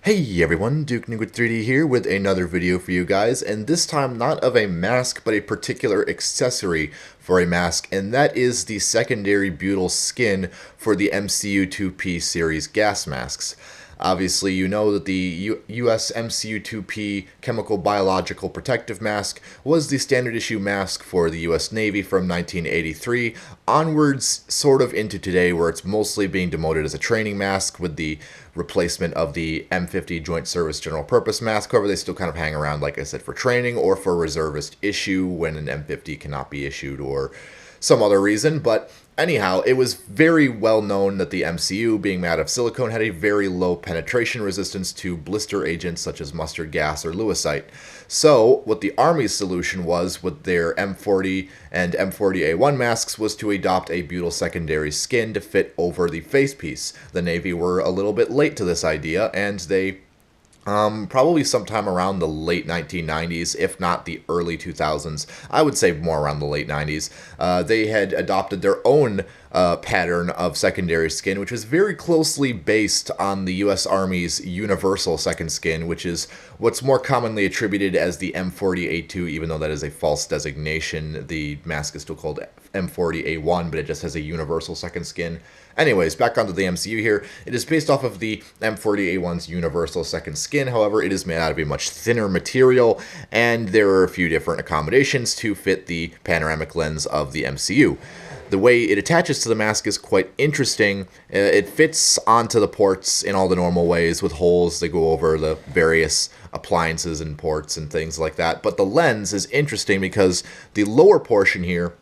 Hey everyone, Duke Nuke 3D here with another video for you guys, and this time not of a mask, but a particular accessory for a mask, and that is the secondary butyl skin for the MCU-2P series gas masks. Obviously, you know that the US MCU-2P Chemical Biological Protective Mask was the standard issue mask for the US Navy from 1983 onwards, sort of into today, where it's mostly being demoted as a training mask with the replacement of the M50 Joint Service General Purpose mask. However, they still kind of hang around, like I said, for training or for reservist issue when an M50 cannot be issued or some other reason. But anyhow, it was very well known that the MCU, being made out of silicone, had a very low penetration resistance to blister agents such as mustard gas or lewisite. So what the Army's solution was with their M40 and M40A1 masks was to adopt a butyl secondary skin to fit over the facepiece. The Navy were a little bit late to this idea, and they probably sometime around the late 1990s, if not the early 2000s. I would say more around the late 90s. They had adopted their own pattern of secondary skin, which was very closely based on the U.S. Army's universal second skin, which is what's more commonly attributed as the M40A2, even though that is a false designation. The mask is still called M40A1, but it just has a universal second skin. Anyways, back onto the MCU here. It is based off of the M40A1's universal second skin. However, it is made out of a much thinner material, and there are a few different accommodations to fit the panoramic lens of the MCU. The way it attaches to the mask is quite interesting. It fits onto the ports in all the normal ways with holes that go over the various appliances and ports and things like that. But the lens is interesting because the lower portion here,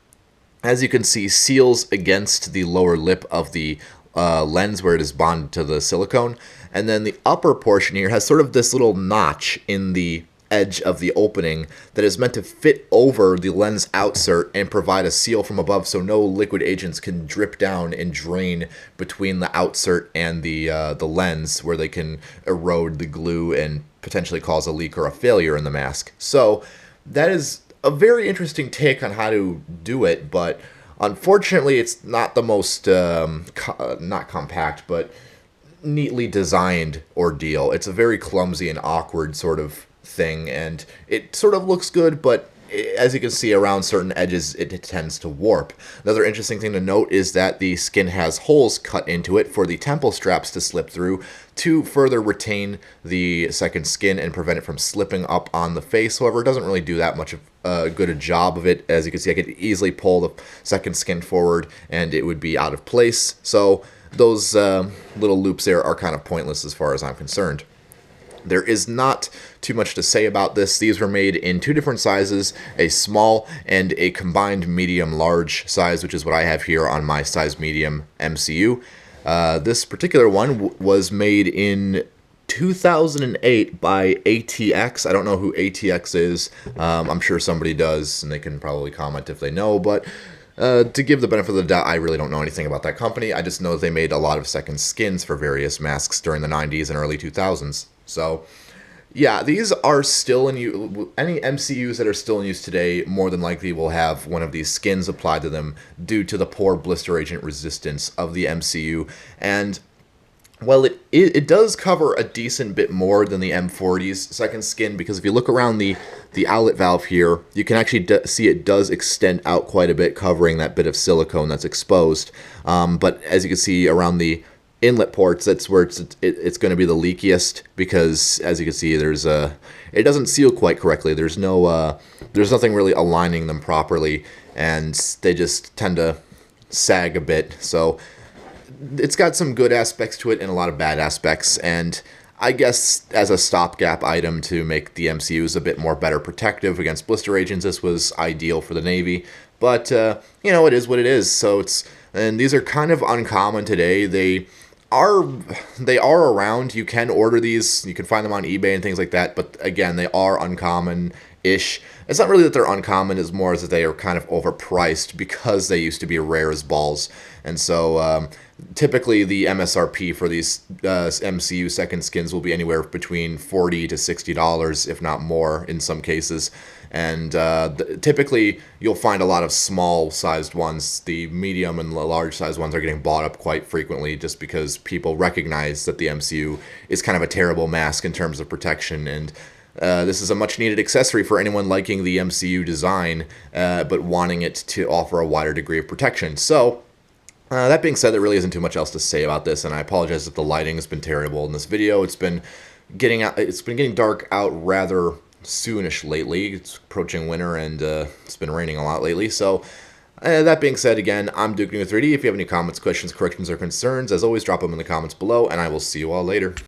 as you can see, seals against the lower lip of the lens where it is bonded to the silicone. And then the upper portion here has sort of this little notch in the edge of the opening that is meant to fit over the lens outsert and provide a seal from above so no liquid agents can drip down and drain between the outsert and the lens, where they can erode the glue and potentially cause a leak or a failure in the mask. So that is a very interesting take on how to do it, but unfortunately it's not the most, not compact, but neatly designed ordeal. It's a very clumsy and awkward sort of thing, and it sort of looks good, but as you can see, around certain edges it tends to warp. Another interesting thing to note is that the skin has holes cut into it for the temple straps to slip through to further retain the second skin and prevent it from slipping up on the face. However, it doesn't really do that much of good a job of it. As you can see, I could easily pull the second skin forward and it would be out of place. So those little loops there are kind of pointless as far as I'm concerned. There is not too much to say about this. These were made in two different sizes, a small and a combined medium-large size, which is what I have here on my size medium MCU. This particular one was made in 2008 by ATX. I don't know who ATX is. I'm sure somebody does, and they can probably comment if they know, but to give the benefit of the doubt, I really don't know anything about that company. I just know they made a lot of second skins for various masks during the 90s and early 2000s. So, yeah, these are still in use. Any MCUs that are still in use today more than likely will have one of these skins applied to them due to the poor blister agent resistance of the MCU. And, well, it does cover a decent bit more than the M40's second skin, because if you look around the outlet valve here, you can actually see it does extend out quite a bit, covering that bit of silicone that's exposed. But as you can see around the inlet ports, that's where it's going to be the leakiest, because as you can see, it doesn't seal quite correctly. There's nothing really aligning them properly, and they just tend to sag a bit. So it's got some good aspects to it and a lot of bad aspects, and I guess as a stopgap item to make the MCUs a bit more better protective against blister agents, this was ideal for the Navy. But you know, it is what it is. So and these are kind of uncommon today. They are around. You can order these. You can find them on eBay and things like that. But again, they are uncommon ish. It's not really that they're uncommon, it's more as that they are kind of overpriced because they used to be rare as balls. And so typically the MSRP for these MCU second skins will be anywhere between $40 to $60, if not more in some cases. And typically you'll find a lot of small sized ones. The medium and large sized ones are getting bought up quite frequently just because people recognize that the MCU is kind of a terrible mask in terms of protection, and this is a much needed accessory for anyone liking the MCU design, but wanting it to offer a wider degree of protection. So, that being said, there really isn't too much else to say about this, and I apologize if the lighting has been terrible in this video. It's been getting dark out rather soonish lately. It's approaching winter, and it's been raining a lot lately. So, that being said, again, I'm Duke New 3D. If you have any comments, questions, corrections, or concerns, as always, drop them in the comments below, and I will see you all later.